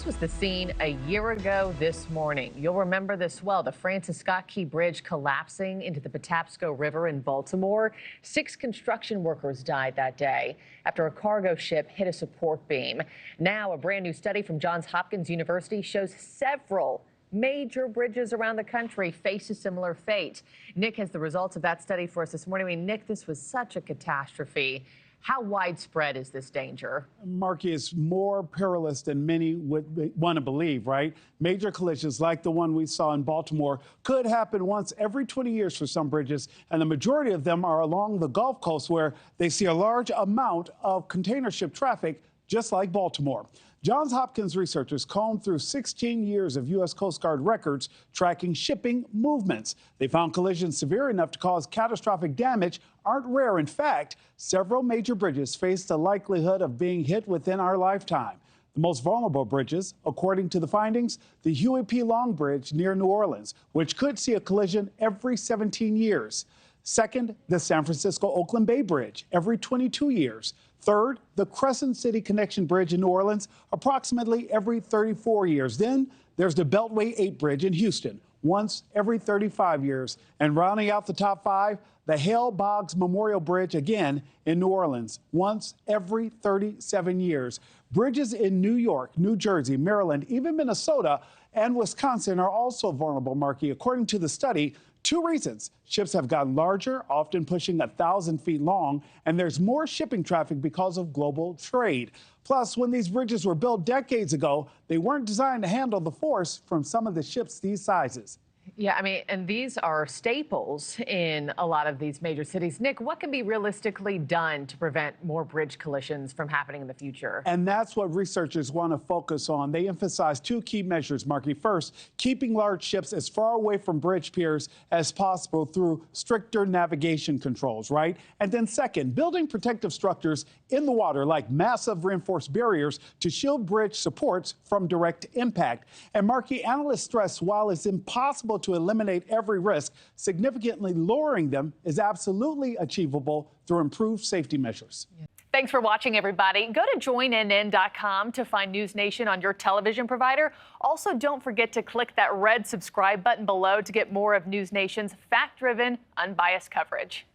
was the scene a year ago this morning. You'll remember this well, the Francis Scott Key Bridge collapsing into the Patapsco River in Baltimore. 6 construction workers died that day after a cargo ship hit a support beam. Now, a brand new study from Johns Hopkins University shows several major bridges around the country face a similar fate. Nick has the results of that study for us this morning. I mean, Nick, this was such a catastrophe. How widespread is this danger? Markie, is more perilous than many would want to believe, right? Major collisions like the one we saw in Baltimore could happen once every 20 years for some bridges, and the majority of them are along the Gulf Coast where they see a large amount of container ship traffic, just like Baltimore. Johns Hopkins researchers combed through 16 years of U.S. Coast Guard records tracking shipping movements. They found collisions severe enough to cause catastrophic damage aren't rare. In fact, several major bridges face the likelihood of being hit within our lifetime. The most vulnerable bridges, according to the findings, the Huey P. Long Bridge near New Orleans, which could see a collision every 17 years. Second, the San Francisco-Oakland Bay Bridge every 22 years. Third, the Crescent City Connection Bridge in New Orleans, approximately every 34 years. Then there's the Beltway 8 Bridge in Houston, once every 35 years. And rounding out the top 5, the Hale Boggs Memorial Bridge, again in New Orleans, once every 37 years. Bridges in New York, New Jersey, Maryland, even Minnesota and Wisconsin are also vulnerable, Markie. According to the study, 2 reasons. Ships have gotten larger, often pushing 1,000 feet long, and there's more shipping traffic because of global trade. Plus, when these bridges were built decades ago, they weren't designed to handle the force from some of the ships these sizes. Yeah, I mean, and these are staples in a lot of these major cities. Nick, what can be realistically done to prevent more bridge collisions from happening in the future? And that's what researchers want to focus on. They emphasize 2 key measures, Markie. First, keeping large ships as far away from bridge piers as possible through stricter navigation controls, right? And then second, building protective structures in the water like massive reinforced barriers to shield bridge supports from direct impact. And Markie, analysts stress while it's impossible to eliminate every risk, significantly lowering them is absolutely achievable through improved safety measures. Thanks for watching, everybody. Go to joinnn.com to find NewsNation on your television provider. Also, don't forget to click that red subscribe button below to get more of NewsNation's fact-driven, unbiased coverage.